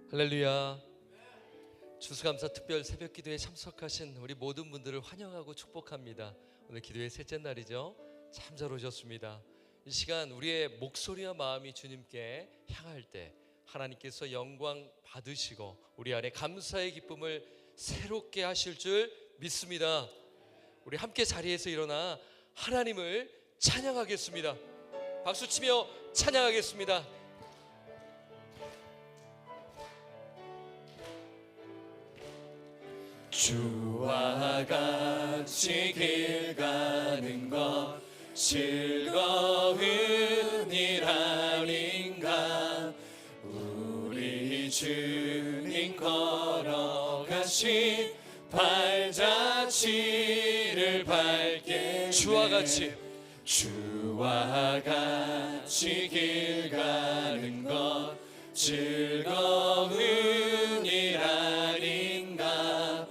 할렐루야. 추수감사 특별 새벽 기도에 참석하신 우리 모든 분들을 환영하고 축복합니다. 오늘 기도의 셋째 날이죠. 참 잘 오셨습니다. 이 시간 우리의 목소리와 마음이 주님께 향할 때 하나님께서 영광 받으시고 우리 안에 감사의 기쁨을 새롭게 하실 줄 믿습니다. 우리 함께 자리에서 일어나 하나님을 찬양하겠습니다. 박수치며 찬양하겠습니다. 주와 같이 길 가는 것 즐거운 일 아닌가. 우리 주님 걸어가신 발자취를 밟게 주와 같이 길 가는 것 즐거운 일 아닌가.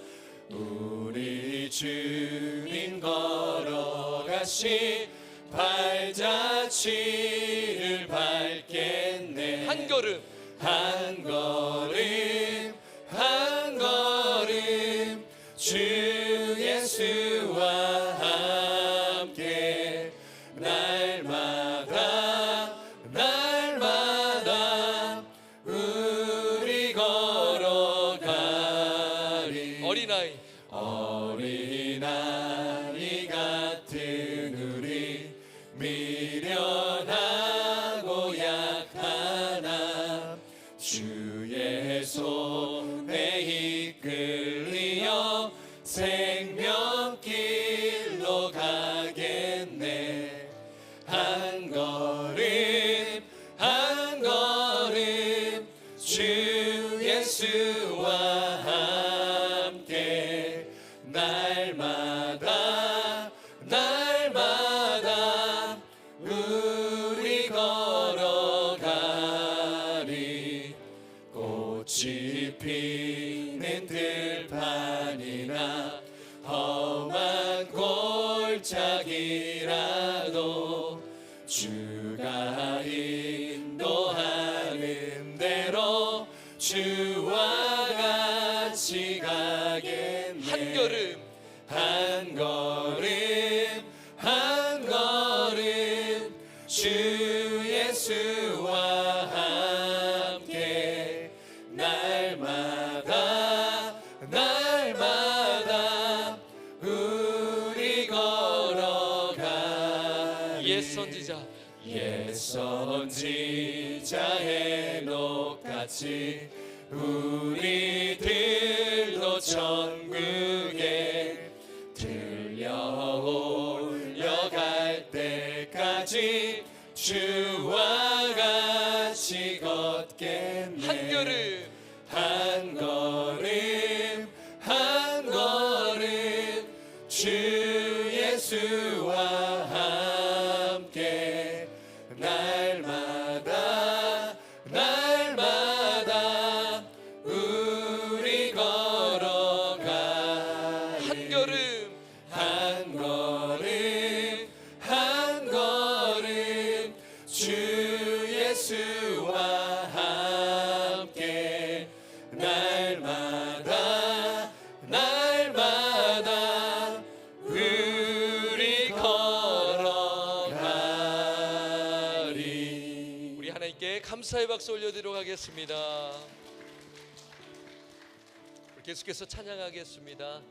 우리 주님 걸어가신 발자취를 밟겠네. 한 걸음 한 걸음 한 걸음 주 예수와 함께 날마다 우리 걸어가리. 어린아이 같은 우리 미련하고 약하나 주의 손에 이끌리어 생명길로 가겠네. 한 걸음 한 걸음 주 예수와 함께 날마다 우리 걸어가리. 꽃이 피는 들판이나 험한 골짜기라도 주가 인도하는 대로 주와 같이 가겠네. 한 걸음 한 걸음 한 걸음 주 예수와 함께 날마다 우리 걸어가리. 옛 선지자 해녹같이 우리들도 천국에 들려올려갈 때까지 주와 같이 걷겠네. 한 걸음 한 걸음 한 걸음 주 예수와 함께 날마다 우리 걸어가리. 한 걸음 한 걸음 한 걸음 주 예수와 함께 날마다 우리 걸어가리. 우리 하나님께 감사의 박수 올려드리도록 하겠습니다. 우리 계속해서 찬양하겠습니다.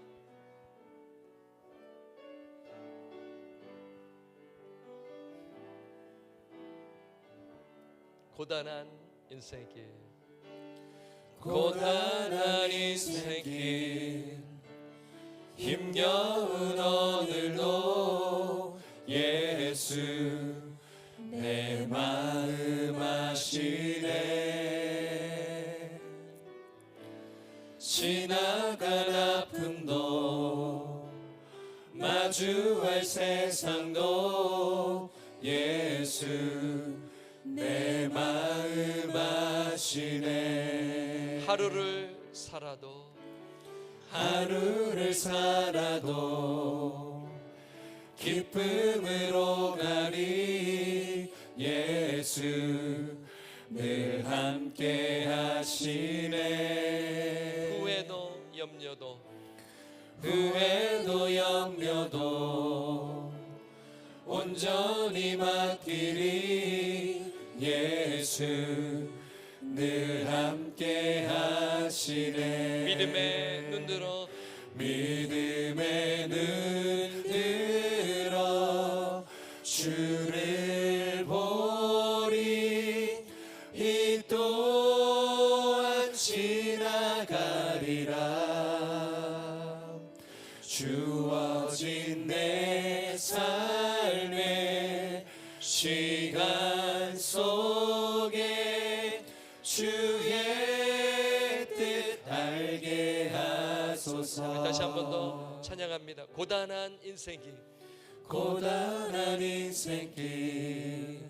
고단한 인생길 고단한 인생길 힘겨운 오늘도 예수 내 마음 아시네. 지나간 아픔도 마주할 세상도 예수 내 마음 아시네. 하루를 살아도 기쁨으로 가리. 예수 늘 함께 하시네. 후회도 염려도 후회도 염려도 온전히 맡기리. 예수 늘 함께 하시네. 믿음의 눈 들어 믿음의 눈 들어 주를 보리. 이 또한 지나가리라. 주어진 내 삶의 시간 속에 주의 뜻 알게 하소서. 다시 한 번 더 찬양합니다. 고단한 인생길 고단한 인생길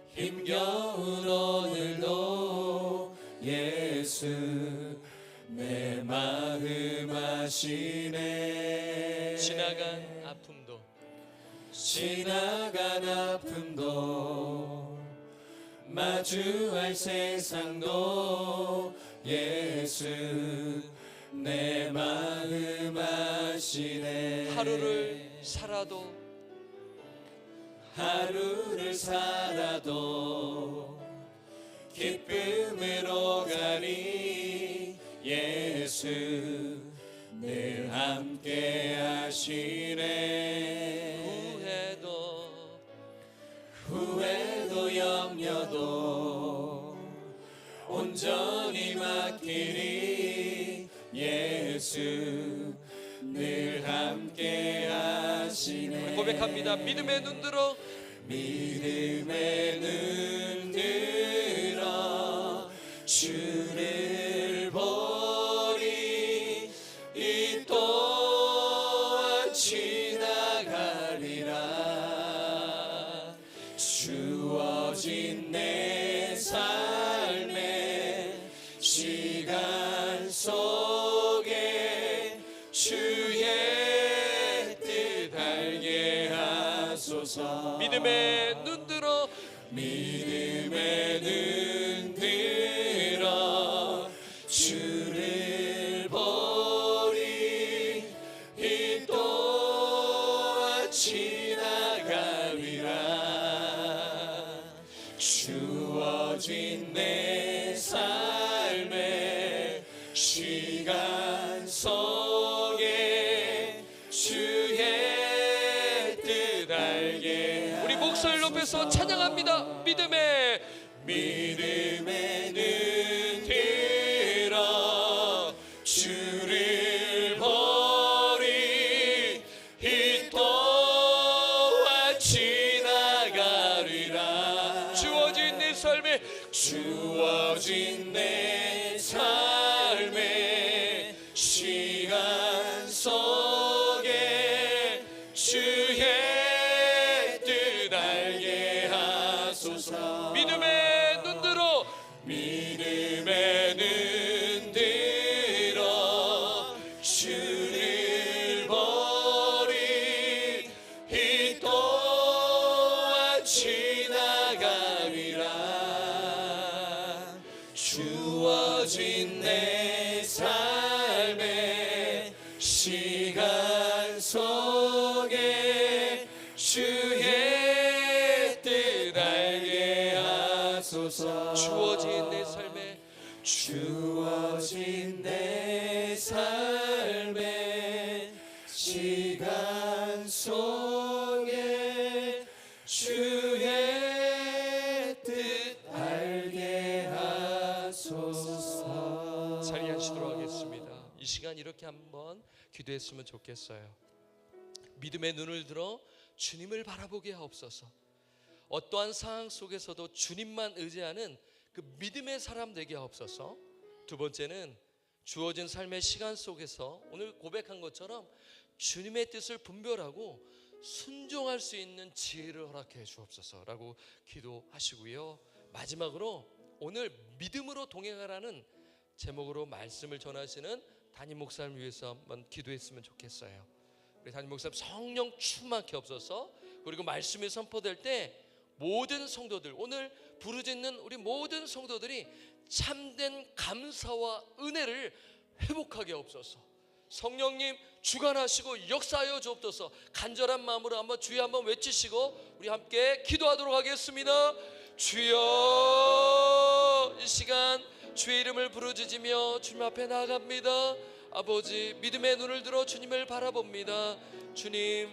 힘겨운 오늘도 예수 내 마음 아시네. 지나간 아픔도 지나간 아픔도 마주할 세상도 예수 내 마음 아시네. 하루를 살아도 기쁨으로 가니. 예수 늘 함께 하시네. 후회도 염려도 온전히 맡기리. 예수 늘 함께 하시네. 고백합니다. 믿음의 눈 들어 믿음의 눈 들어 주를 보리. 이 또한 지나가리라. 주어진 내 삶의 시간 속에 주의 뜻 알게 하소서. 믿음의 눈 들어 믿음의 눈 들어 주를 보리. 이 또한 지나가리라. 주어진 내 삶의 시간 속에 주의 뜻 알게. 우리 목소리를 높여서 찬양합니다. 믿음의 눈 들어 주를 보리. 이 또한 지나가리라. 주어진 내 삶에 주어진 내 삶의 시간 속에 주의 뜻 알게 하소서. 믿음의 눈 들어 믿음의 눈 들어 주를 보리. 이 또한 지나가리라. 주어진 내 삶의 시간 속에 주의 뜻 알게 하소서. 주어진 내 삶에 주어진 내 삶의 시간 속에 주의 뜻 알게 하소서. 자리에 앉히도록 하겠습니다. 이 시간 이렇게 한번 기도했으면 좋겠어요. 믿음의 눈을 들어 주님을 바라보게 하옵소서. 어떠한 상황 속에서도 주님만 의지하는 그 믿음의 사람 되게 하옵소서. 두 번째는 주어진 삶의 시간 속에서 오늘 고백한 것처럼 주님의 뜻을 분별하고 순종할 수 있는 지혜를 허락해 주옵소서라고 기도하시고요. 마지막으로 오늘 믿음으로 동행하라는 제목으로 말씀을 전하시는 담임 목사님을 위해서 한번 기도했으면 좋겠어요. 우리 담임 목사님 성령 충만케 없어서, 그리고 말씀이 선포될 때 모든 성도들, 오늘 부르짖는 우리 모든 성도들이 참된 감사와 은혜를 회복하게 없소서. 성령님 주관하시고 역사하여 주옵소서. 간절한 마음으로 한번 주여 한번 외치시고 우리 함께 기도하도록 하겠습니다. 주여, 이 시간 주의 이름을 부르짖으며 주님 앞에 나아갑니다. 아버지, 믿음의 눈을 들어 주님을 바라봅니다. 주님,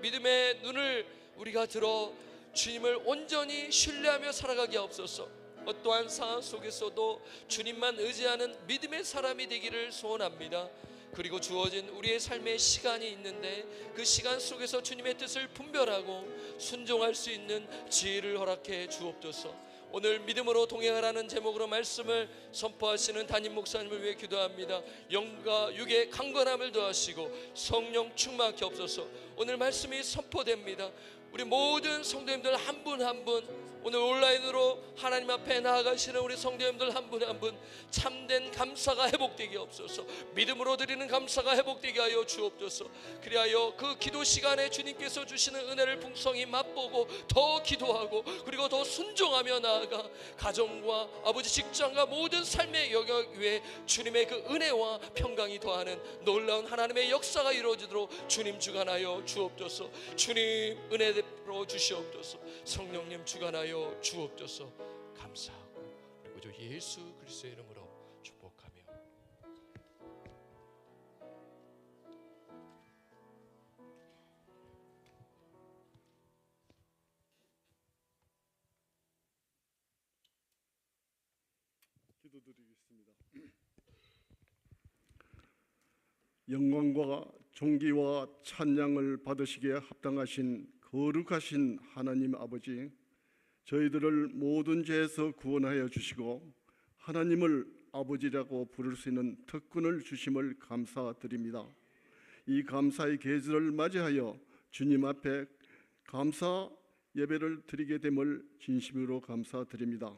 믿음의 눈을 우리가 들어 주님을 온전히 신뢰하며 살아가게 하옵소서. 어떠한 상황 속에서도 주님만 의지하는 믿음의 사람이 되기를 소원합니다. 그리고 주어진 우리의 삶의 시간이 있는데 그 시간 속에서 주님의 뜻을 분별하고 순종할 수 있는 지혜를 허락해 주옵소서. 오늘 믿음으로 동행하라는 제목으로 말씀을 선포하시는 담임 목사님을 위해 기도합니다. 영과 육의 강건함을 더하시고 성령 충만케 없소서. 오늘 말씀이 선포됩니다. 우리 모든 성도님들 한 분 한 분, 오늘 온라인으로 하나님 앞에 나아가시는 우리 성도님들 한 분 한 분 참된 감사가 회복되게 없소서. 믿음으로 드리는 감사가 회복되게 하여 주옵소서. 그리하여 그 기도 시간에 주님께서 주시는 은혜를 풍성히 맛보고 더 기도하고 그리고 더 순종하며 나아가 가정과 아버지 직장과 모든 삶의 영역 위에 주님의 그 은혜와 평강이 더하는 놀라운 하나님의 역사가 이루어지도록 주님 주관하여 주옵소서. 주님 은혜 베풀어 주시옵소서. 성령님 주관하여 주옵소서. 감사하고 그리고 주 예수 그리스도의 이름으로 축복하며 기도드리겠습니다. 영광과 존귀와 찬양을 받으시기에 합당하신 거룩하신 하나님 아버지, 저희들을 모든 죄에서 구원하여 주시고 하나님을 아버지라고 부를 수 있는 특권을 주심을 감사드립니다. 이 감사의 계절을 맞이하여 주님 앞에 감사 예배를 드리게 됨을 진심으로 감사드립니다.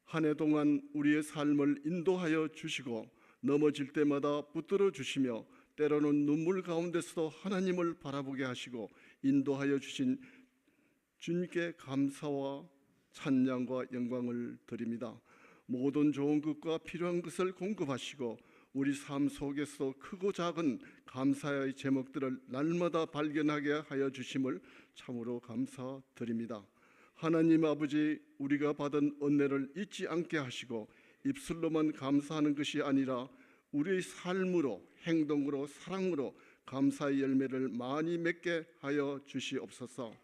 한 해 동안 우리의 삶을 인도하여 주시고 넘어질 때마다 붙들어 주시며 때로는 눈물 가운데서도 하나님을 바라보게 하시고 인도하여 주신 주님께 감사와 찬양과 영광을 드립니다. 모든 좋은 것과 필요한 것을 공급하시고 우리 삶 속에서 크고 작은 감사의 제목들을 날마다 발견하게 하여 주심을 참으로 감사드립니다. 하나님 아버지, 우리가 받은 은혜를 잊지 않게 하시고 입술로만 감사하는 것이 아니라 우리의 삶으로, 행동으로, 사랑으로 감사의 열매를 많이 맺게 하여 주시옵소서.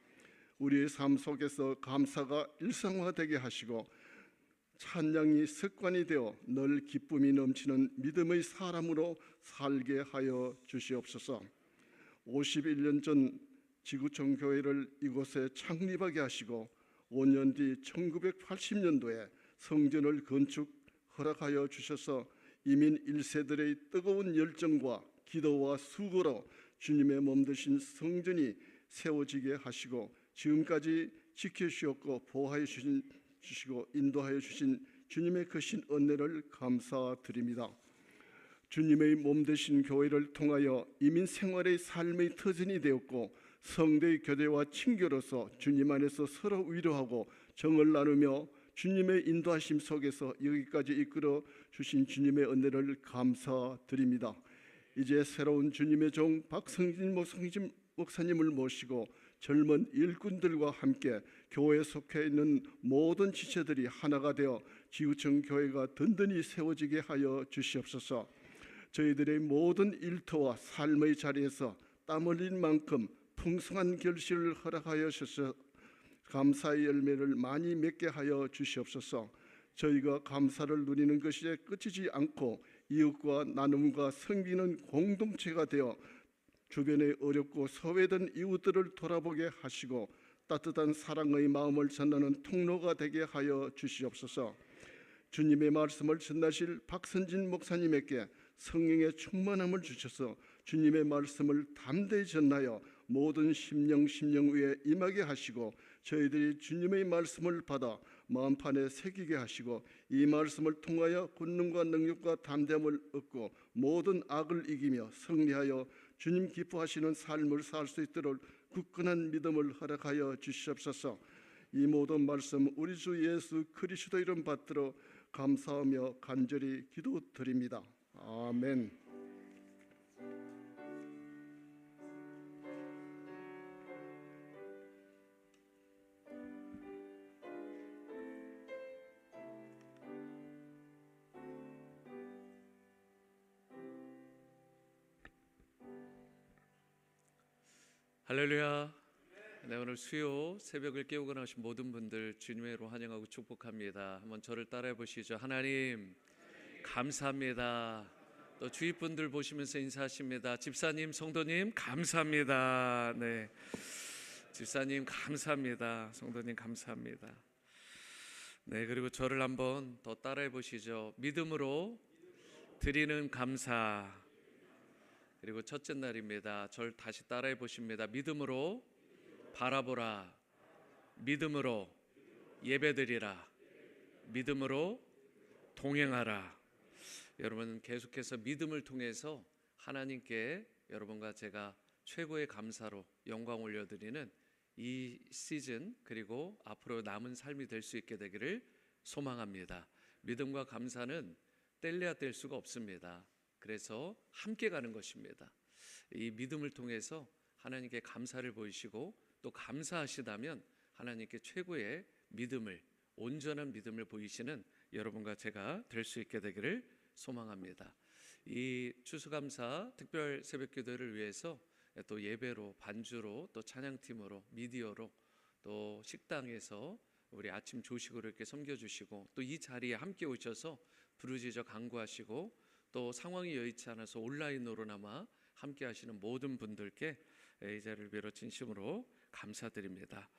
우리의 삶 속에서 감사가 일상화되게 하시고 찬양이 습관이 되어 늘 기쁨이 넘치는 믿음의 사람으로 살게 하여 주시옵소서. 51년 전 지구촌 교회를 이곳에 창립하게 하시고 5년 뒤 1980년도에 성전을 건축 허락하여 주셔서 이민 1세들의 뜨거운 열정과 기도와 수고로 주님의 몸 되신 성전이 세워지게 하시고 지금까지 지켜주셨고 보호하여 주시고 인도하여 주신 주님의 크신 은혜를 감사드립니다. 주님의 몸 되신 교회를 통하여 이민 생활의 삶의 터전이 되었고 성도의 교제와 친교로서 주님 안에서 서로 위로하고 정을 나누며 주님의 인도하심 속에서 여기까지 이끌어 주신 주님의 은혜를 감사드립니다. 이제 새로운 주님의 종 박성진 목사님을 모시고 젊은 일꾼들과 함께 교회에 속해 있는 모든 지체들이 하나가 되어 지구촌 교회가 든든히 세워지게 하여 주시옵소서. 저희들의 모든 일터와 삶의 자리에서 땀 흘린 만큼 풍성한 결실을 허락하여 주셔서 감사의 열매를 많이 맺게 하여 주시옵소서. 저희가 감사를 누리는 것이 끝이지 않고 이웃과 나눔과 섬기는 공동체가 되어 주변에 어렵고 소외된 이웃들을 돌아보게 하시고 따뜻한 사랑의 마음을 전하는 통로가 되게 하여 주시옵소서. 주님의 말씀을 전하실 박선진 목사님에게 성령의 충만함을 주셔서 주님의 말씀을 담대히 전하여 모든 심령 위에 임하게 하시고 저희들이 주님의 말씀을 받아 마음판에 새기게 하시고 이 말씀을 통하여 권능과 능력과 담대함을 얻고 모든 악을 이기며 승리하여 주님 기뻐하시는 삶을 살 수 있도록 굳건한 믿음을 허락하여 주시옵소서. 이 모든 말씀 우리 주 예수 그리스도 이름 받들어 감사하며 간절히 기도드립니다. 아멘. 할렐루야. 네, 오늘 수요 새벽을 깨우고 나오신 모든 분들 주님의 이름으로 환영하고 축복합니다. 한번 저를 따라해 보시죠. 하나님 감사합니다. 또 주위 분들 보시면서 인사하십니다. 집사님, 성도님 감사합니다. 네, 집사님 감사합니다. 성도님 감사합니다. 네, 그리고 저를 한번 더 따라해 보시죠. 믿음으로 드리는 감사. 그리고 첫째 날입니다. 절 다시 따라해 보십니다. 믿음으로 바라보라. 믿음으로 예배드리라. 믿음으로 동행하라. 여러분 계속해서 믿음을 통해서 하나님께 여러분과 제가 최고의 감사로 영광 올려드리는 이 시즌 그리고 앞으로 남은 삶이 될 수 있게 되기를 소망합니다. 믿음과 감사는 뗄래야 뗄 수가 없습니다. 그래서 함께 가는 것입니다. 이 믿음을 통해서 하나님께 감사를 보이시고 또 감사하시다면 하나님께 최고의 믿음을, 온전한 믿음을 보이시는 여러분과 제가 될 수 있게 되기를 소망합니다. 이 추수감사 특별 새벽기도를 위해서 또 예배로, 반주로, 또 찬양팀으로, 미디어로, 또 식당에서 우리 아침 조식으로 이렇게 섬겨주시고 또 이 자리에 함께 오셔서 부르짖어 간구하시고 또 상황이 여의치 않아서 온라인으로나마 함께 하시는 모든 분들께 이 자리를 빌어 진심으로 감사드립니다.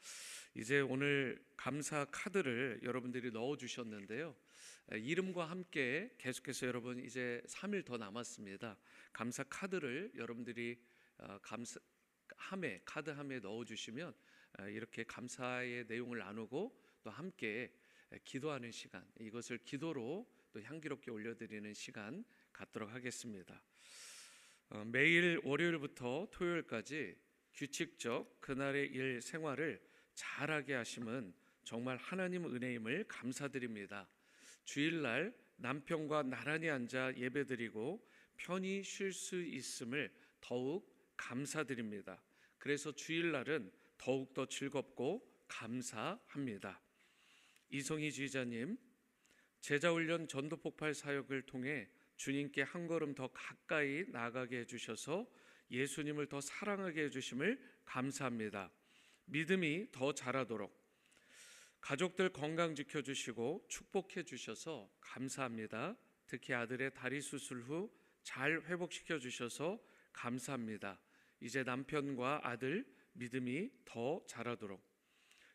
이제 오늘 감사 카드를 여러분들이 넣어 주셨는데요. 이름과 함께 계속해서 여러분 이제 3일 더 남았습니다. 감사 카드를 여러분들이 카드 함에 넣어 주시면 이렇게 감사의 내용을 나누고 또 함께 기도하는 시간, 이것을 기도로 또 향기롭게 올려드리는 시간 갖도록 하겠습니다. 매일 월요일부터 토요일까지 규칙적 그날의 일 생활을 잘하게 하심은 정말 하나님 은혜임을 감사드립니다. 주일날 남편과 나란히 앉아 예배드리고 편히 쉴 수 있음을 더욱 감사드립니다. 그래서 주일날은 더욱더 즐겁고 감사합니다. 이성희 지휘자님, 제자훈련 전도폭발 사역을 통해 주님께 한 걸음 더 가까이 나아가게 해주셔서 예수님을 더 사랑하게 해주심을 감사합니다. 믿음이 더 자라도록 가족들 건강 지켜주시고 축복해 주셔서 감사합니다. 특히 아들의 다리 수술 후 잘 회복시켜 주셔서 감사합니다. 이제 남편과 아들 믿음이 더 자라도록.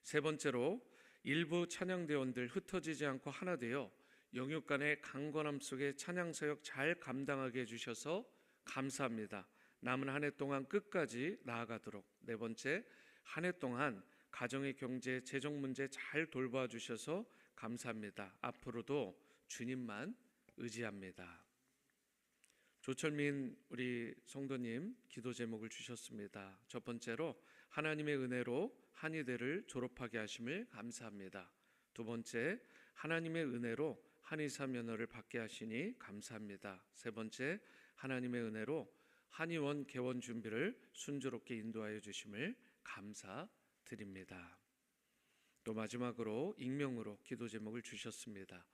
세 번째로 일부 찬양대원들 흩어지지 않고 하나 되어 영육간의 강건함 속에 찬양사역 잘 감당하게 해주셔서 감사합니다. 남은 한 해 동안 끝까지 나아가도록. 네 번째, 한 해 동안 가정의 경제, 재정 문제 잘 돌봐 주셔서 감사합니다. 앞으로도 주님만 의지합니다. 조철민 우리 성도님 기도 제목을 주셨습니다. 첫 번째로 하나님의 은혜로 한의대를 졸업하게 하심을 감사합니다. 두 번째, 하나님의 은혜로 한의사 면허를 받게 하시니 감사합니다. 세 번째, 하나님의 은혜로 한의원 개원 준비를 순조롭게 인도하여 주심을 감사드립니다. 또 마지막으로 익명으로 기도 제목을 주셨습니다.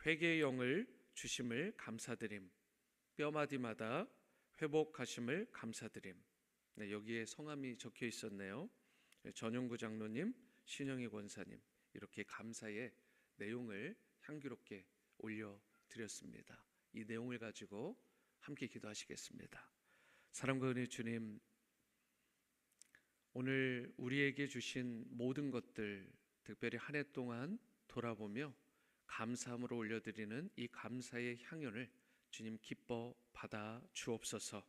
회개의 영을 주심을 감사드림. 뼈마디마다 회복하심을 감사드림. 네, 여기에 성함이 적혀 있었네요. 전용구 장로님, 신영희 권사님, 이렇게 감사의 내용을 향기롭게 올려드렸습니다. 이 내용을 가지고 함께 기도하시겠습니다. 사랑과 은혜 주님, 오늘 우리에게 주신 모든 것들, 특별히 한 해 동안 돌아보며 감사함으로 올려드리는 이 감사의 향연을 주님 기뻐 받아 주옵소서.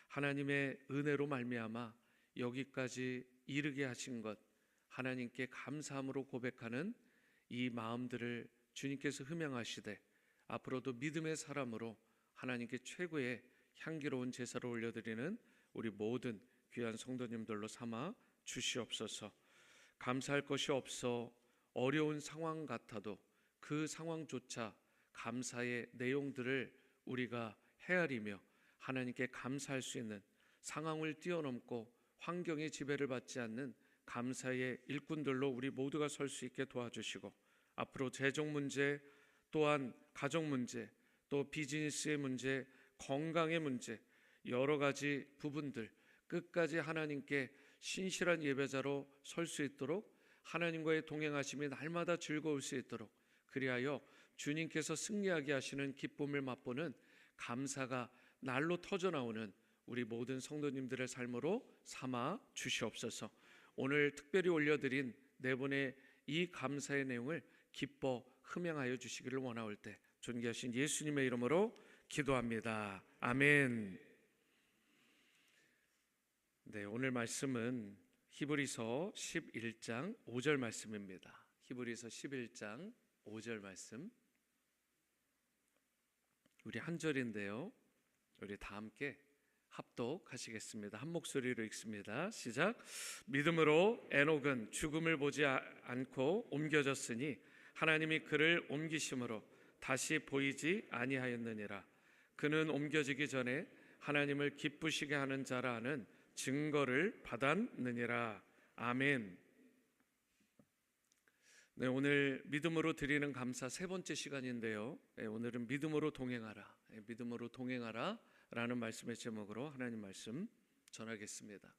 하나님의 은혜로 말미암아 여기까지 이르게 하신 것, 하나님께 감사함으로 고백하는 이 마음들을 주님께서 흠양하시되 앞으로도 믿음의 사람으로 하나님께 최고의 향기로운 제사를 올려드리는 우리 모든 귀한 성도님들로 삼아 주시옵소서. 감사할 것이 없어 어려운 상황 같아도 그 상황조차 감사의 내용들을 우리가 헤아리며 하나님께 감사할 수 있는 상황을 뛰어넘고 환경의 지배를 받지 않는 감사의 일꾼들로 우리 모두가 설 수 있게 도와주시고, 앞으로 재정 문제, 또한 가정 문제, 또 비즈니스의 문제, 건강의 문제, 여러 가지 부분들 끝까지 하나님께 신실한 예배자로 설 수 있도록, 하나님과의 동행하심이 날마다 즐거울 수 있도록, 그리하여 주님께서 승리하게 하시는 기쁨을 맛보는 감사가 날로 터져나오는 우리 모든 성도님들의 삶으로 삼아 주시옵소서. 오늘 특별히 올려드린 네 분의 이 감사의 내용을 기뻐 흠양하여 주시기를 원하올 때 존귀하신 예수님의 이름으로 기도합니다. 아멘. 네, 오늘 말씀은 히브리서 11장 5절 말씀입니다. 히브리서 11장 5절 말씀. 우리 한 절인데요, 우리 다 함께 합독하시겠습니다. 한 목소리로 읽습니다. 시작. 믿음으로 에녹은 죽음을 보지 않고 옮겨졌으니 하나님이 그를 옮기심으로 다시 보이지 아니하였느니라. 그는 옮겨지기 전에 하나님을 기쁘시게 하는 자라 하는 증거를 받았느니라. 아멘. 네, 오늘 믿음으로 드리는 감사 세 번째 시간인데요, 오늘은 믿음으로 동행하라, 믿음으로 동행하라 라는 말씀의 제목으로 하나님 말씀 전하겠습니다.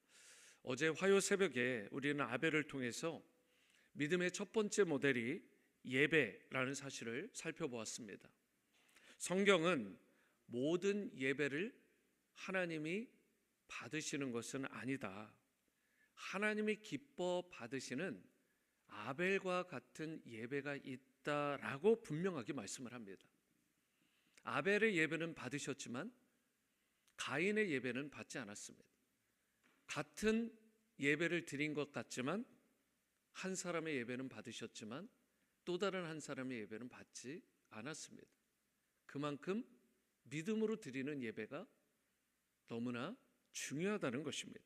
어제 화요 새벽에 우리는 아벨을 통해서 믿음의 첫 번째 모델이 예배라는 사실을 살펴보았습니다. 성경은 모든 예배를 하나님이 받으시는 것은 아니다, 하나님이 기뻐 받으시는 아벨과 같은 예배가 있다라고 분명하게 말씀을 합니다. 아벨의 예배는 받으셨지만 가인의 예배는 받지 않았습니다. 같은 예배를 드린 것 같지만 한 사람의 예배는 받으셨지만 또 다른 한 사람의 예배는 받지 않았습니다. 그만큼 믿음으로 드리는 예배가 너무나 중요하다는 것입니다.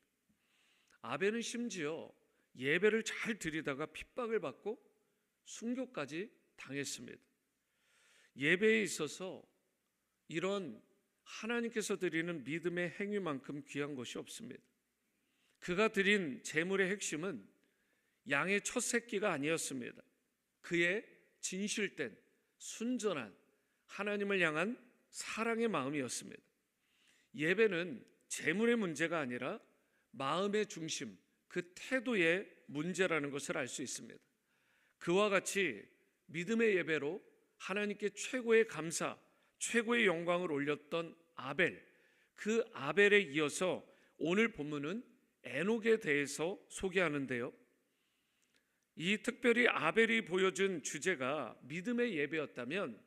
아벨은 심지어 예배를 잘 드리다가 핍박을 받고 순교까지 당했습니다. 예배에 있어서 이런 하나님께서 드리는 믿음의 행위만큼 귀한 것이 없습니다. 그가 드린 제물의 핵심은 양의 첫 새끼가 아니었습니다. 그의 진실된 순전한 하나님을 향한 사랑의 마음이었습니다. 예배는 제물의 문제가 아니라 마음의 중심, 그 태도의 문제라는 것을 알 수 있습니다. 그와 같이 믿음의 예배로 하나님께 최고의 감사, 최고의 영광을 올렸던 아벨, 그 아벨에 이어서 오늘 본문은 에녹에 대해서 소개하는데요, 이 특별히 아벨이 보여준 주제가 믿음의 예배였다면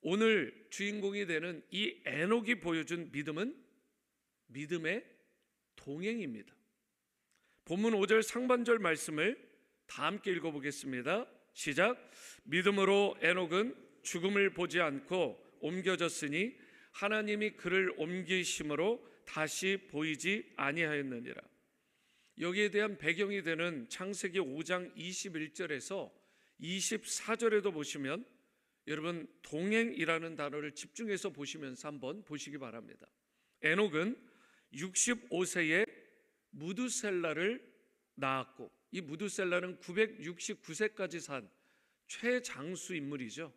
오늘 주인공이 되는 이 에녹이 보여준 믿음은 믿음의 동행입니다. 본문 5절 상반절 말씀을 다 함께 읽어보겠습니다. 시작. 믿음으로 에녹은 죽음을 보지 않고 옮겨졌으니 하나님이 그를 옮기심으로 다시 보이지 아니하였느니라. 여기에 대한 배경이 되는 창세기 5장 21절에서 24절에도 보시면 여러분 동행이라는 단어를 집중해서 보시면서 한번 보시기 바랍니다. 에녹은 65세에 무두셀라를 낳았고, 이 무두셀라는 969세까지 산 최장수 인물이죠.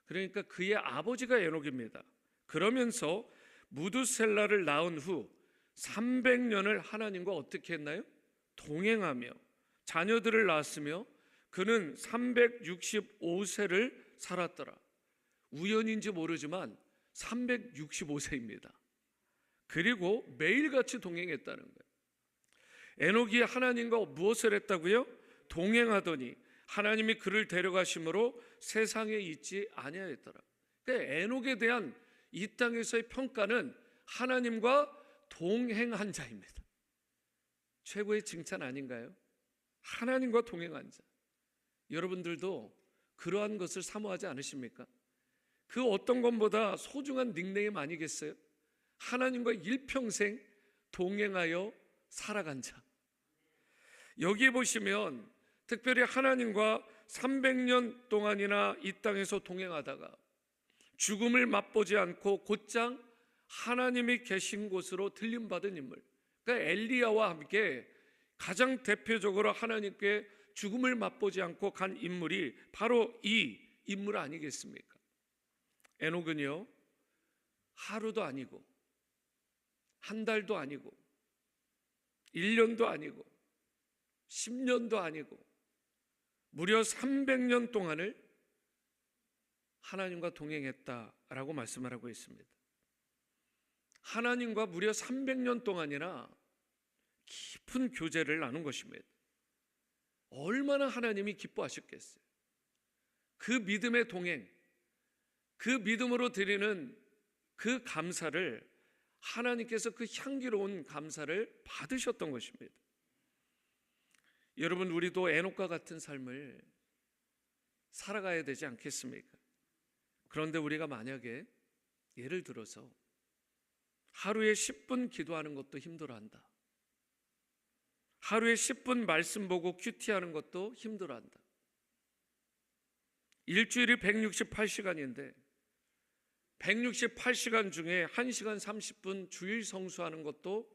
그러니까 그의 아버지가 에녹입니다. 그러면서 무두셀라를 낳은 후 300년을 하나님과 어떻게 했나요? 동행하며 자녀들을 낳았으며 그는 365세를 살았더라. 우연인지 모르지만 365세입니다. 그리고 매일같이 동행했다는 거예요. 에녹이 하나님과 무엇을 했다고요? 동행하더니 하나님이 그를 데려가심으로 세상에 있지 아니하였더라. 그러니까 에녹에 대한 이 땅에서의 평가는 하나님과 동행한 자입니다. 최고의 칭찬 아닌가요? 하나님과 동행한 자. 여러분들도 그러한 것을 사모하지 않으십니까? 그 어떤 것보다 소중한 닉네임 아니겠어요? 하나님과 일평생 동행하여 살아간 자. 여기 보시면 특별히 하나님과 300년 동안이나 이 땅에서 동행하다가 죽음을 맛보지 않고 곧장 하나님이 계신 곳으로 들림받은 인물, 그러니까 엘리야와 함께 가장 대표적으로 하나님께 죽음을 맛보지 않고 간 인물이 바로 이 인물 아니겠습니까? 에녹은요, 하루도 아니고 한 달도 아니고 1년도 아니고 10년도 아니고 무려 300년 동안을 하나님과 동행했다라고 말씀을 하고 있습니다. 하나님과 무려 300년 동안이나 깊은 교제를 나눈 것입니다. 얼마나 하나님이 기뻐하셨겠어요. 그 믿음의 동행, 그 믿음으로 드리는 그 감사를 하나님께서 그 향기로운 감사를 받으셨던 것입니다. 여러분, 우리도 에녹과 같은 삶을 살아가야 되지 않겠습니까? 그런데 우리가 만약에 예를 들어서 하루에 10분 기도하는 것도 힘들어한다, 하루에 10분 말씀 보고 큐티하는 것도 힘들어한다, 일주일이 168시간인데 168시간 중에 1시간 30분 주일 성수하는 것도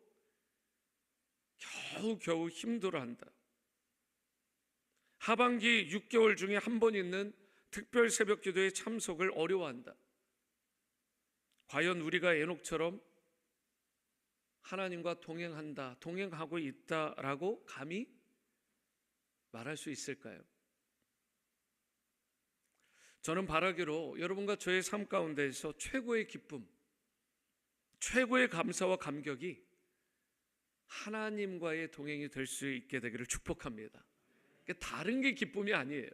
겨우겨우 힘들어한다, 하반기 6개월 중에 한 번 있는 특별 새벽 기도에 참석을 어려워한다. 과연 우리가 에녹처럼 하나님과 동행한다, 동행하고 있다라고 감히 말할 수 있을까요? 저는 바라기로 여러분과 저의 삶 가운데에서 최고의 기쁨, 최고의 감사와 감격이 하나님과의 동행이 될 수 있게 되기를 축복합니다. 다른 게 기쁨이 아니에요.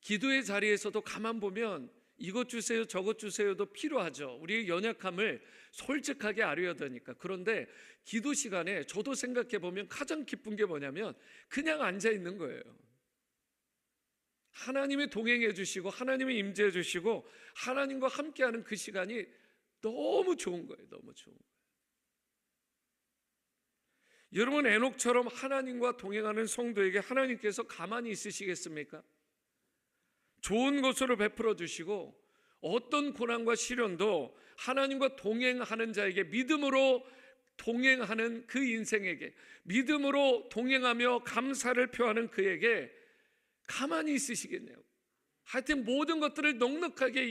기도의 자리에서도 가만 보면 이것 주세요 저것 주세요도 필요하죠. 우리의 연약함을 솔직하게 알아야 되니까. 그런데 기도 시간에 저도 생각해 보면 가장 기쁜 게 뭐냐면 그냥 앉아 있는 거예요. 하나님이 동행해 주시고 하나님이 임재해 주시고 하나님과 함께하는 그 시간이 너무 좋은 거예요. 너무 좋은 거예요. 여러분, 에녹처럼 하나님과 동행하는 성도에게 하나님께서 가만히 있으시겠습니까? 좋은 것으로 베풀어 주시고 어떤 고난과 시련도 하나님과 동행하는 자에게, 믿음으로 동행하는 그 인생에게, 믿음으로 동행하며 감사를 표하는 그에게 가만히 있으시겠냐고. 하여튼 모든 것들을 넉넉하게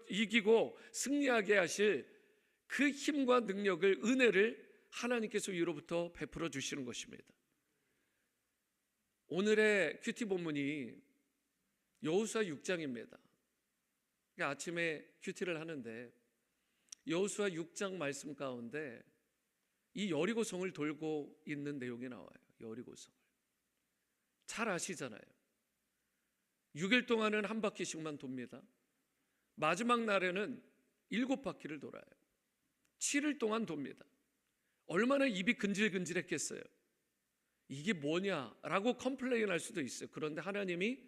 이기고 승리하게 하실 그 힘과 능력을, 은혜를 하나님께서 위로부터 베풀어 주시는 것입니다. 오늘의 큐티 본문이 여호수아 6장입니다. 아침에 큐티를 하는데 여호수아 6장 말씀 가운데 이 여리고성을 돌고 있는 내용이 나와요. 여리고성을 잘 아시잖아요. 6일 동안은 한 바퀴씩만 돕니다. 마지막 날에는 7바퀴를 돌아요. 7일 동안 돕니다. 얼마나 입이 근질근질했겠어요. 이게 뭐냐라고 컴플레인 할 수도 있어요. 그런데 하나님이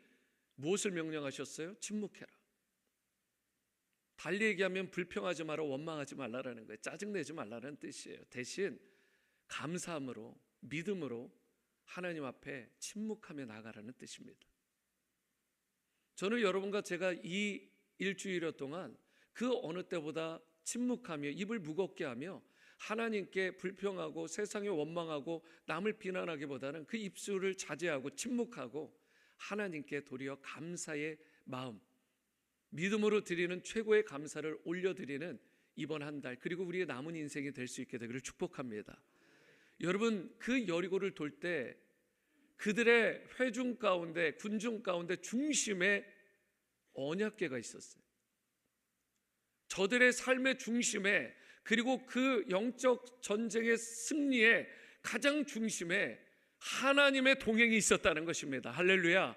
무엇을 명령하셨어요? 침묵해라. 달리 얘기하면 불평하지 마라, 원망하지 말라라는 거예요. 짜증내지 말라는 뜻이에요. 대신 감사함으로, 믿음으로 하나님 앞에 침묵하며 나가라는 뜻입니다. 저는 여러분과 제가 이 일주일여 동안 그 어느 때보다 침묵하며 입을 무겁게 하며 하나님께 불평하고 세상에 원망하고 남을 비난하기보다는 그 입술을 자제하고 침묵하고 하나님께 도리어 감사의 마음, 믿음으로 드리는 최고의 감사를 올려드리는 이번 한 달, 그리고 우리의 남은 인생이 될 수 있게 되기를 축복합니다. 여러분, 그 여리고를 돌 때 그들의 회중 가운데, 군중 가운데 중심에 언약궤가 있었어요. 저들의 삶의 중심에, 그리고 그 영적 전쟁의 승리의 가장 중심에 하나님의 동행이 있었다는 것입니다. 할렐루야.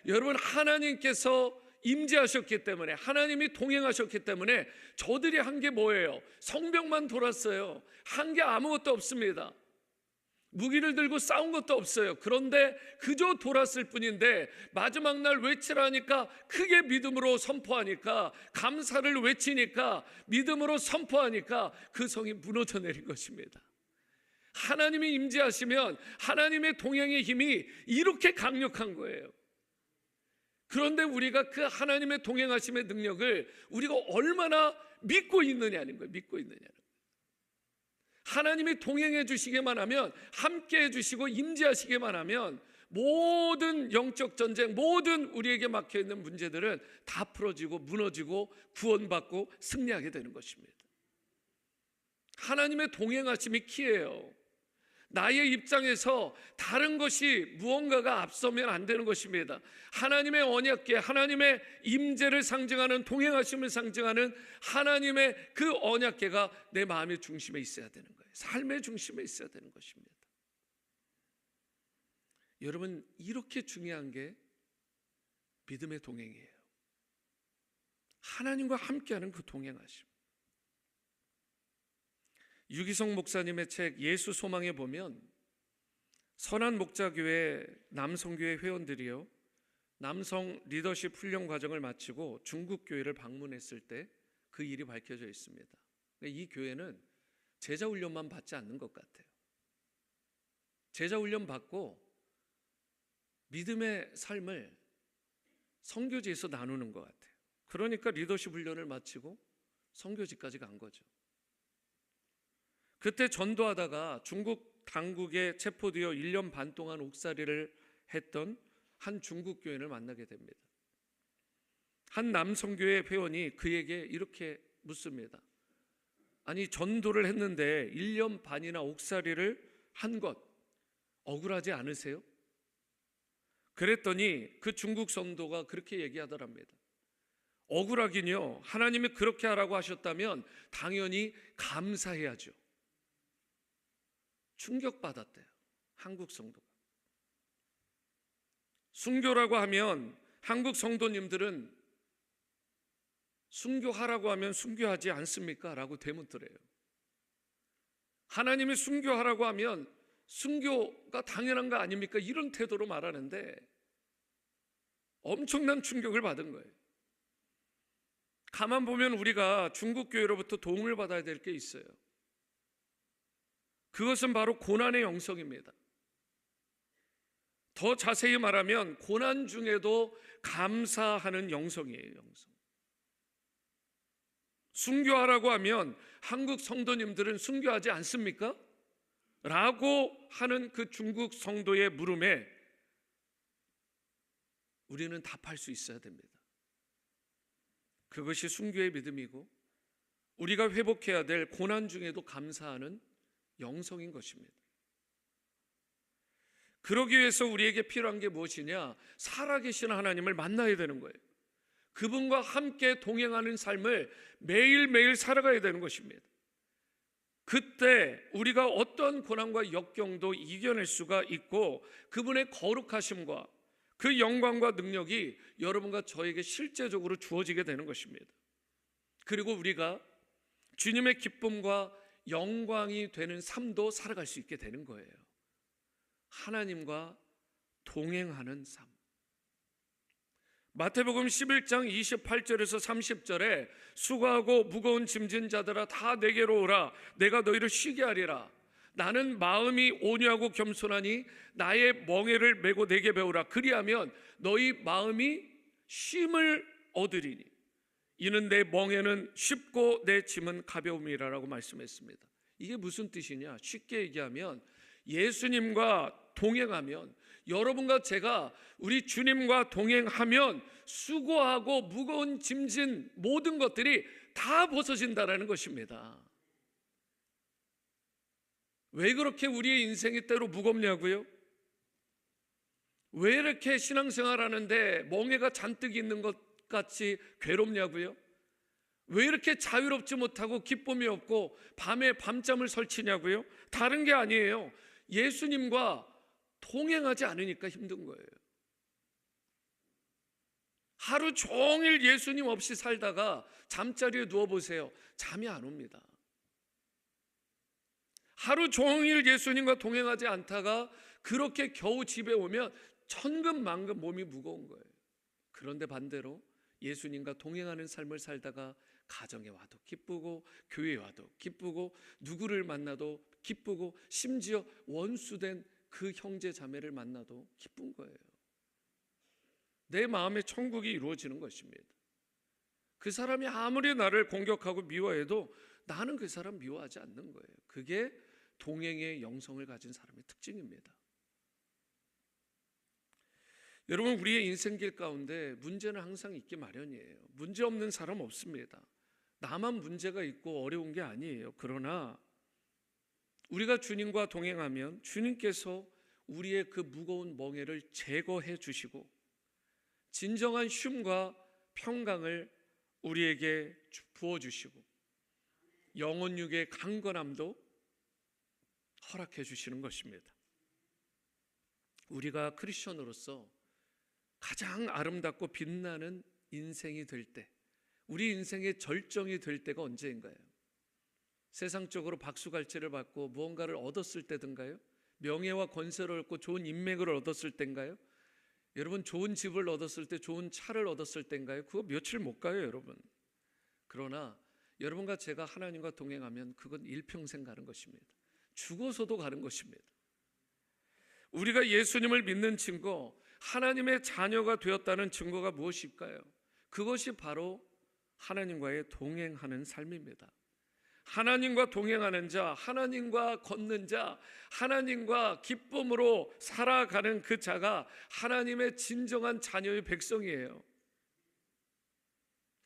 여러분, 하나님께서 임재하셨기 때문에, 하나님이 동행하셨기 때문에 저들이 한 게 뭐예요? 성벽만 돌았어요. 한 게 아무것도 없습니다. 무기를 들고 싸운 것도 없어요. 그런데 그저 돌았을 뿐인데 마지막 날 외치라니까, 크게 믿음으로 선포하니까, 감사를 외치니까, 믿음으로 선포하니까 그 성이 무너져 내린 것입니다. 하나님이 임재하시면 하나님의 동행의 힘이 이렇게 강력한 거예요. 그런데 우리가 그 하나님의 동행하심의 능력을 우리가 얼마나 믿고 있느냐는 거예요. 믿고 있느냐는 거예요. 하나님이 동행해 주시기만 하면, 함께 해 주시고 임재하시기만 하면 모든 영적 전쟁, 모든 우리에게 막혀 있는 문제들은 다 풀어지고 무너지고 구원받고 승리하게 되는 것입니다. 하나님의 동행하심이 키예요. 나의 입장에서 다른 것이 무언가가 앞서면 안 되는 것입니다. 하나님의 언약궤, 하나님의 임재를 상징하는, 동행하심을 상징하는 하나님의 그 언약궤가 내 마음의 중심에 있어야 되는 거예요. 삶의 중심에 있어야 되는 것입니다. 여러분, 이렇게 중요한 게 믿음의 동행이에요. 하나님과 함께하는 그 동행하심. 유기성 목사님의 책 예수 소망에 보면 선한 목자교회 남성교회 회원들이요, 남성 리더십 훈련 과정을 마치고 중국 교회를 방문했을 때 그 일이 밝혀져 있습니다. 이 교회는 제자 훈련만 받지 않는 것 같아요. 제자 훈련 받고 믿음의 삶을 선교지에서 나누는 것 같아요. 그러니까 리더십 훈련을 마치고 선교지까지 간 거죠. 그때 전도하다가 중국 당국에 체포되어 1년 반 동안 옥살이를 했던 한 중국 교인을 만나게 됩니다. 한 남성교회 회원이 그에게 이렇게 묻습니다. 아니, 전도를 했는데 1년 반이나 옥살이를 한 것 억울하지 않으세요? 그랬더니 그 중국 성도가 그렇게 얘기하더랍니다. 억울하긴요, 하나님이 그렇게 하라고 하셨다면 당연히 감사해야죠. 충격받았대요, 한국 성도가. 순교라고 하면 한국 성도님들은 순교하라고 하면 순교하지 않습니까? 라고 되묻더래요. 하나님이 순교하라고 하면 순교가 당연한 거 아닙니까? 이런 태도로 말하는데 엄청난 충격을 받은 거예요. 가만 보면 우리가 중국 교회로부터 도움을 받아야 될 게 있어요. 그것은 바로 고난의 영성입니다. 더 자세히 말하면 고난 중에도 감사하는 영성이에요. 영성. 순교하라고 하면 한국 성도님들은 순교하지 않습니까? 라고 하는 그 중국 성도의 물음에 우리는 답할 수 있어야 됩니다. 그것이 순교의 믿음이고 우리가 회복해야 될 고난 중에도 감사하는 영성인 것입니다. 그러기 위해서 우리에게 필요한 게 무엇이냐? 살아계신 하나님을 만나야 되는 거예요. 그분과 함께 동행하는 삶을 매일매일 살아가야 되는 것입니다. 그때 우리가 어떤 고난과 역경도 이겨낼 수가 있고 그분의 거룩하심과 그 영광과 능력이 여러분과 저에게 실제적으로 주어지게 되는 것입니다. 그리고 우리가 주님의 기쁨과 영광이 되는 삶도 살아갈 수 있게 되는 거예요. 하나님과 동행하는 삶. 마태복음 11장 28절에서 30절에 수고하고 무거운 짐진 자들아 다 내게로 오라. 내가 너희를 쉬게 하리라. 나는 마음이 온유하고 겸손하니 나의 멍에를 메고 내게 배우라. 그리하면 너희 마음이 쉼을 얻으리니 이는 내 멍에는 쉽고 내 짐은 가벼움이라라고 말씀했습니다. 이게 무슨 뜻이냐? 쉽게 얘기하면 예수님과 동행하면, 여러분과 제가 우리 주님과 동행하면 수고하고 무거운 짐진 모든 것들이 다 벗어진다라는 것입니다. 왜 그렇게 우리의 인생이 때로 무겁냐고요? 왜 이렇게 신앙생활하는데 멍에가 잔뜩 있는 것 같이 괴롭냐고요? 왜 이렇게 자유롭지 못하고 기쁨이 없고 밤에 밤잠을 설치냐고요? 다른 게 아니에요. 예수님과 동행하지 않으니까 힘든 거예요. 하루 종일 예수님 없이 살다가 잠자리에 누워보세요. 잠이 안 옵니다. 하루 종일 예수님과 동행하지 않다가 그렇게 겨우 집에 오면 천근만근 몸이 무거운 거예요. 그런데 반대로 예수님과 동행하는 삶을 살다가 가정에 와도 기쁘고 교회에 와도 기쁘고 누구를 만나도 기쁘고 심지어 원수된 그 형제 자매를 만나도 기쁜 거예요. 내 마음의 천국이 이루어지는 것입니다. 그 사람이 아무리 나를 공격하고 미워해도 나는 그 사람 미워하지 않는 거예요. 그게 동행의 영성을 가진 사람의 특징입니다. 여러분, 우리의 인생길 가운데 문제는 항상 있기 마련이에요. 문제 없는 사람 없습니다. 나만 문제가 있고 어려운 게 아니에요. 그러나 우리가 주님과 동행하면 주님께서 우리의 그 무거운 멍에를 제거해 주시고 진정한 쉼과 평강을 우리에게 부어주시고 영혼육의 강건함도 허락해 주시는 것입니다. 우리가 크리스천으로서 가장 아름답고 빛나는 인생이 될 때, 우리 인생의 절정이 될 때가 언제인가요? 세상적으로 박수갈채를 받고 무언가를 얻었을 때든가요? 명예와 권세를 얻고 좋은 인맥을 얻었을 때인가요? 여러분, 좋은 집을 얻었을 때, 좋은 차를 얻었을 때인가요? 그거 며칠 못 가요, 여러분. 그러나 여러분과 제가 하나님과 동행하면 그건 일평생 가는 것입니다. 죽어서도 가는 것입니다. 우리가 예수님을 믿는 증거, 하나님의 자녀가 되었다는 증거가 무엇일까요? 그것이 바로 하나님과의 동행하는 삶입니다. 하나님과 동행하는 자, 하나님과 걷는 자, 하나님과 기쁨으로 살아가는 그 자가 하나님의 진정한 자녀의 백성이에요.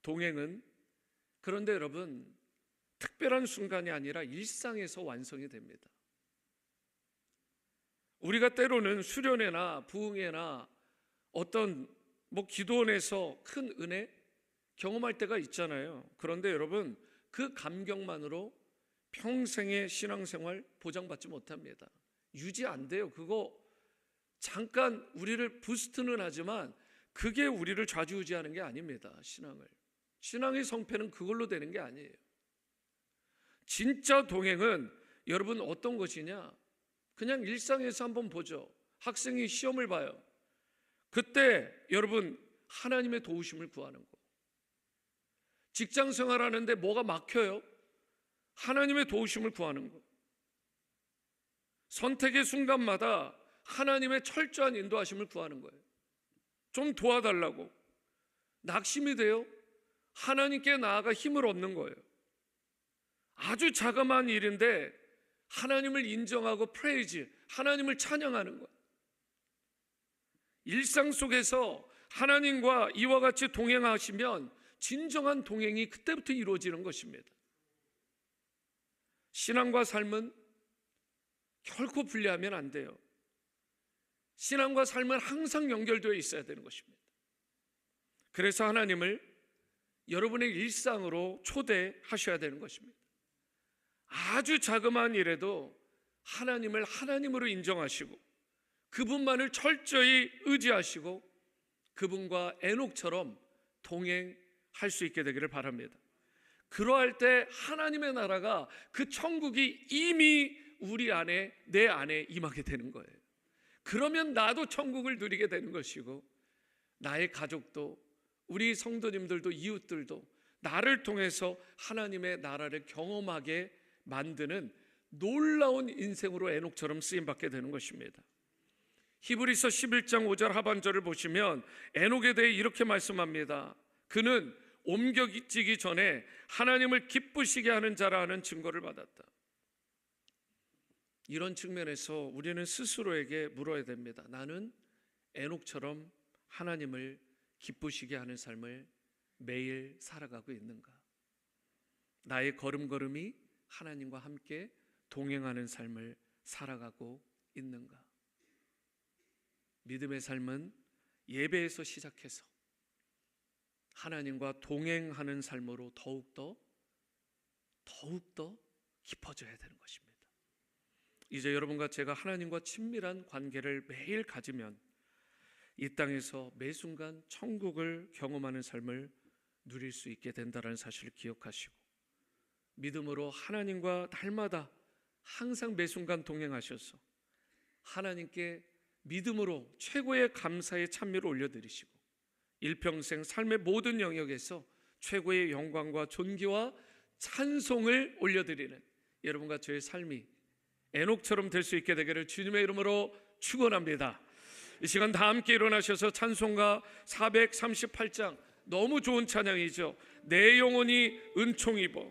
동행은, 그런데 여러분, 특별한 순간이 아니라 일상에서 완성이 됩니다. 우리가 때로는 수련회나 부흥회나 어떤 기도원에서 큰 은혜 경험할 때가 있잖아요. 그런데 여러분, 그 감격만으로 평생의 신앙생활 보장받지 못합니다. 유지 안 돼요. 그거 잠깐 우리를 부스트는 하지만 그게 우리를 좌지우지하는 게 아닙니다. 신앙의 성패는 그걸로 되는 게 아니에요. 진짜 동행은 여러분 어떤 것이냐? 그냥 일상에서 한번 보죠. 학생이 시험을 봐요. 그때 여러분 하나님의 도우심을 구하는 거. 직장 생활하는데 뭐가 막혀요? 하나님의 도우심을 구하는 거. 선택의 순간마다 하나님의 철저한 인도하심을 구하는 거예요. 좀 도와달라고. 낙심이 돼요? 하나님께 나아가 힘을 얻는 거예요. 아주 자그마한 일인데 하나님을 인정하고 프레이즈, 하나님을 찬양하는 거예요. 일상 속에서 하나님과 이와 같이 동행하시면 진정한 동행이 그때부터 이루어지는 것입니다. 신앙과 삶은 결코 분리하면 안 돼요. 신앙과 삶은 항상 연결되어 있어야 되는 것입니다. 그래서 하나님을 여러분의 일상으로 초대하셔야 되는 것입니다. 아주 자그마한 일에도 하나님을 하나님으로 인정하시고 그분만을 철저히 의지하시고 그분과 에녹처럼 동행할 수 있게 되기를 바랍니다. 그러할 때 하나님의 나라가, 그 천국이 이미 우리 안에, 내 안에 임하게 되는 거예요. 그러면 나도 천국을 누리게 되는 것이고 나의 가족도, 우리 성도님들도, 이웃들도 나를 통해서 하나님의 나라를 경험하게 만드는 놀라운 인생으로 에녹처럼 쓰임받게 되는 것입니다. 히브리서 11장 5절 하반절을 보시면 에녹에 대해 이렇게 말씀합니다. 그는 옮겨지기 전에 하나님을 기쁘시게 하는 자라는 증거를 받았다. 이런 측면에서 우리는 스스로에게 물어야 됩니다. 나는 에녹처럼 하나님을 기쁘시게 하는 삶을 매일 살아가고 있는가? 나의 걸음걸음이 하나님과 함께 동행하는 삶을 살아가고 있는가? 믿음의 삶은 예배에서 시작해서 하나님과 동행하는 삶으로 더욱더 깊어져야 되는 것입니다. 이제 여러분과 제가 하나님과 친밀한 관계를 매일 가지면 이 땅에서 매 순간 천국을 경험하는 삶을 누릴 수 있게 된다는 사실을 기억하시고 믿음으로 하나님과 날마다 항상 매 순간 동행하셔서 하나님께 믿음으로 최고의 감사의 찬미를 올려드리시고 일평생 삶의 모든 영역에서 최고의 영광과 존귀와 찬송을 올려드리는 여러분과 저의 삶이 에녹처럼 될 수 있게 되기를 주님의 이름으로 축원합니다. 이 시간 다 함께 일어나셔서 찬송가 438장, 너무 좋은 찬양이죠. 내 영혼이 은총 입어.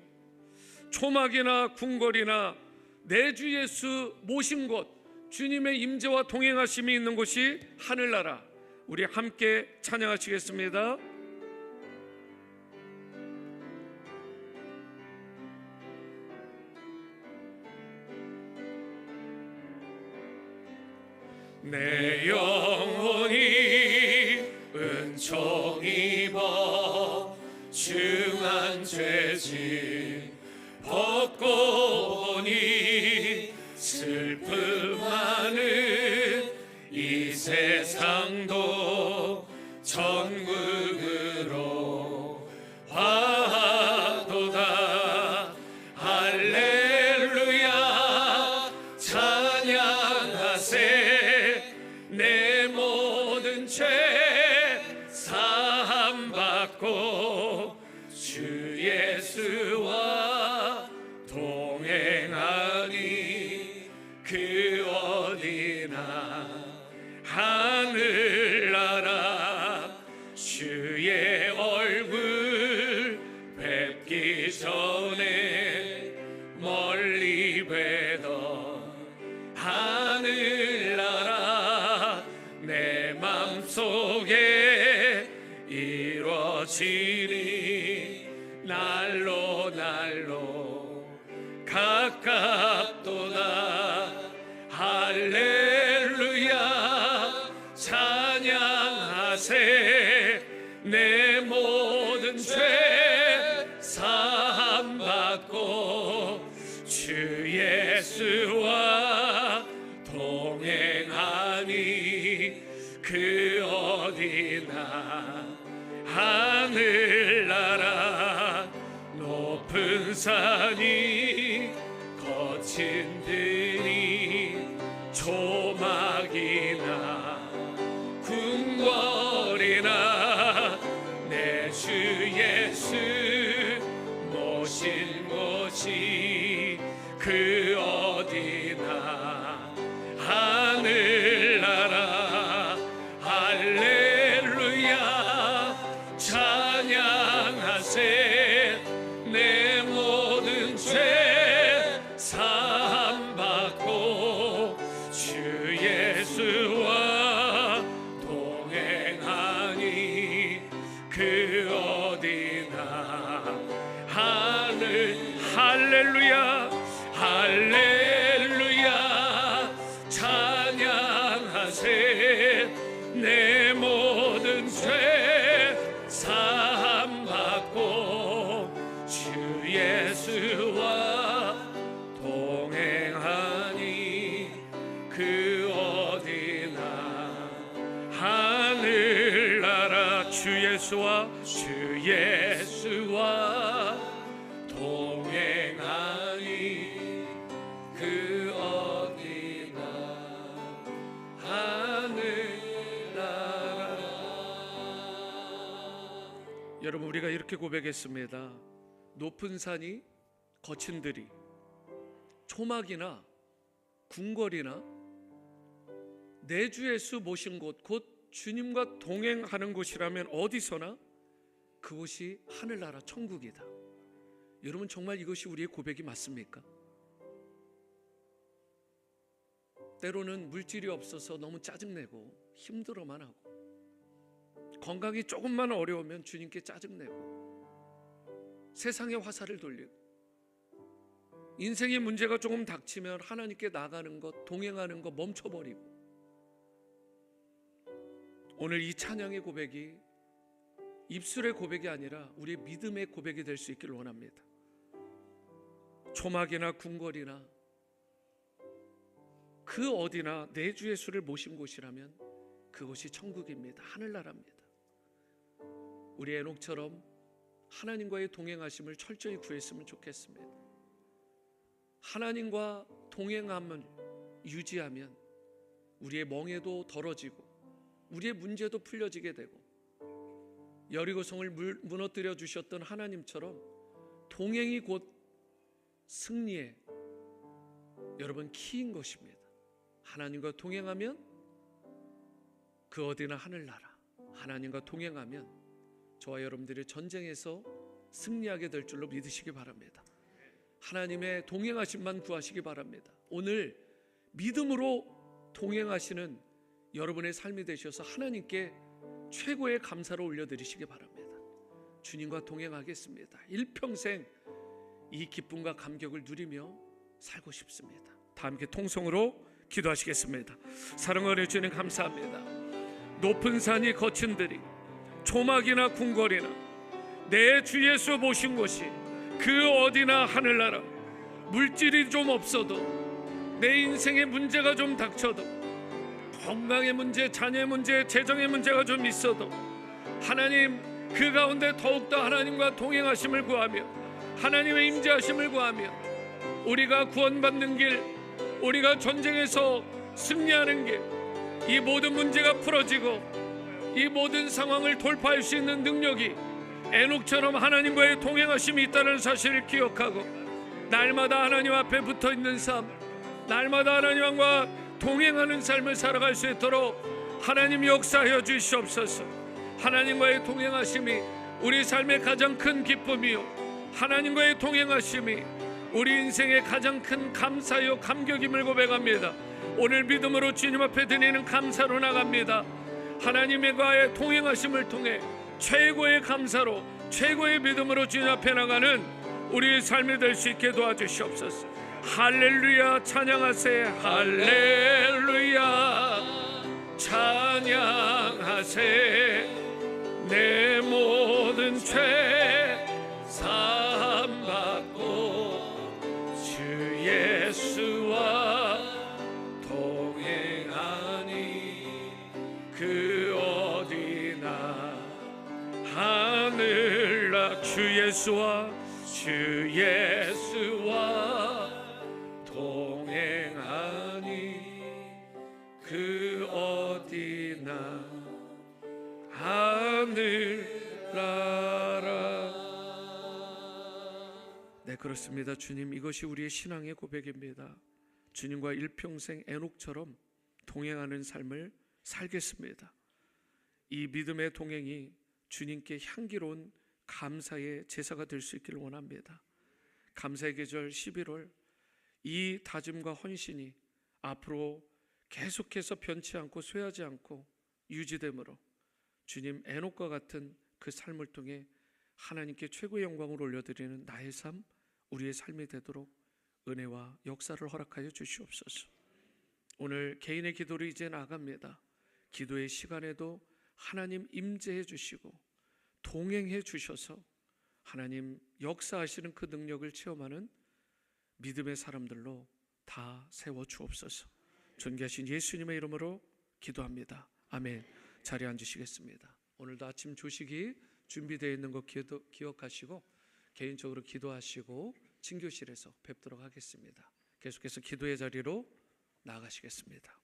초막이나 궁궐이나 내 주 예수 모신 곳, 주님의 임재와 동행하심이 있는 곳이 하늘나라. 우리 함께 찬양하시겠습니다. 내 영혼이 은총 입어 중한 죄짐 벗고 보니 슬픔 많은 이 세상도 천국으로 화도다. 할렐루야 찬양하세. 내 모든 죄 사함받고 주 예수와 동행하니 그 어디나 하늘나라. 주의 얼굴 뵙기 전에 멀리 뵈던 하늘나라. 내 맘속에 이루어지니 날로 날로 가깝도다. 할렐루야 찬양하세. 내 모든 죄 사함받고 주 예수와 동행하니 그 어디나 하늘나라. 높은 산이 거친 들이 조막이나 궁궐이나 내 주 예수 모신 곳이 그 어디나 하늘나라. 할렐루야 찬양하세. 내 모든 죄 사함받고 주 예수와 동행하니 그 어디나 할렐루야 할렐루야 찬양하세. 내 모든 죄 사함받고 주 예수와 동행하니 그 어디나 하늘나라. 주 예수와 동행하니 그 어디나 하늘나라. 여러분, 우리가 이렇게 고백했습니다. 높은 산이 거친 들이 초막이나 궁궐이나 내 주 예수 모신 곳, 곧 주님과 동행하는 곳이라면 어디서나 그곳이 하늘나라 천국이다. 여러분, 정말 이것이 우리의 고백이 맞습니까? 때로는 물질이 없어서 너무 짜증내고 힘들어만 하고, 건강이 조금만 어려우면 주님께 짜증내고, 세상에 화살을 돌리고, 인생의 문제가 조금 닥치면 하나님께 나가는 것, 동행하는 것 멈춰버리고. 오늘 이 찬양의 고백이 입술의 고백이 아니라 우리의 믿음의 고백이 될 수 있길 원합니다. 초막이나 궁궐이나 그 어디나 내 주 예수를 모신 곳이라면 그곳이 천국입니다. 하늘나라입니다. 우리 에녹처럼 하나님과의 동행하심을 철저히 구했으면 좋겠습니다. 하나님과 동행함을 유지하면 우리의 멍에도 덜어지고 우리의 문제도 풀려지게 되고, 여리고성을 무너뜨려 주셨던 하나님처럼 동행이 곧 승리의 여러분 키인 것입니다. 하나님과 동행하면 그 어디나 하늘나라, 하나님과 동행하면 저와 여러분들이 전쟁에서 승리하게 될 줄로 믿으시기 바랍니다. 하나님의 동행하심만 구하시기 바랍니다. 오늘 믿음으로 동행하시는 여러분의 삶이 되셔서 하나님께 최고의 감사를 올려드리시기 바랍니다. 주님과 동행하겠습니다. 일평생 이 기쁨과 감격을 누리며 살고 싶습니다. 다 함께 통성으로 기도하시겠습니다. 사랑하는 주님 감사합니다. 높은 산이 거친 들이 조막이나 궁궐이나 내 주 예수 모신 곳이 그 어디나 하늘나라, 물질이 좀 없어도 내 인생의 문제가 좀 닥쳐도 건강의 문제, 자녀의 문제, 재정의 문제가 좀 있어도 하나님 그 가운데 더욱더 하나님과 동행하심을 구하며 하나님의 임재하심을 구하며 우리가 구원받는 길, 우리가 전쟁에서 승리하는 길, 이 모든 문제가 풀어지고 이 모든 상황을 돌파할 수 있는 능력이 에녹처럼 하나님과의 동행하심이 있다는 사실을 기억하고 날마다 하나님 앞에 붙어있는 삶, 날마다 하나님과 동행하는 삶을 살아갈 수 있도록 하나님 역사하여 주시옵소서. 하나님과의 동행하심이 우리 삶의 가장 큰 기쁨이요, 하나님과의 동행하심이 우리 인생의 가장 큰 감사요 감격임을 고백합니다. 오늘 믿음으로 주님 앞에 드리는 감사로 나갑니다. 하나님과의 동행하심을 통해 최고의 감사로, 최고의 믿음으로 주님 앞에 나가는 우리의 삶이 될 수 있게 도와주시옵소서. 할렐루야 찬양하세. 할렐루야 찬양하세. 내 모든 죄 사함받고 주 예수와 동행하니 그 어디나 하늘나 주 예수와 동행하니 그 어디나 하늘나라. 네, 그렇습니다. 주님, 이것이 우리의 신앙의 고백입니다. 주님과 일평생 에녹처럼 동행하는 삶을 살겠습니다. 이 믿음의 동행이 주님께 향기로운 감사의 제사가 될 수 있기를 원합니다. 감사의 계절 11월, 이 다짐과 헌신이 앞으로 계속해서 변치 않고 쇠하지 않고 유지됨으로 주님 에녹과 같은 그 삶을 통해 하나님께 최고의 영광을 올려드리는 나의 삶, 우리의 삶이 되도록 은혜와 역사를 허락하여 주시옵소서. 오늘 개인의 기도를 이제 나갑니다. 기도의 시간에도 하나님 임재해 주시고 동행해 주셔서 하나님 역사하시는 그 능력을 체험하는 믿음의 사람들로 다 세워 주옵소서. 존귀하신 예수님의 이름으로 기도합니다. 아멘. 자리에 앉으시겠습니다. 오늘도 아침 조식이 준비되어 있는 것 기억하시고 개인적으로 기도하시고 친교실에서 뵙도록 하겠습니다. 계속해서 기도의 자리로 나아가시겠습니다.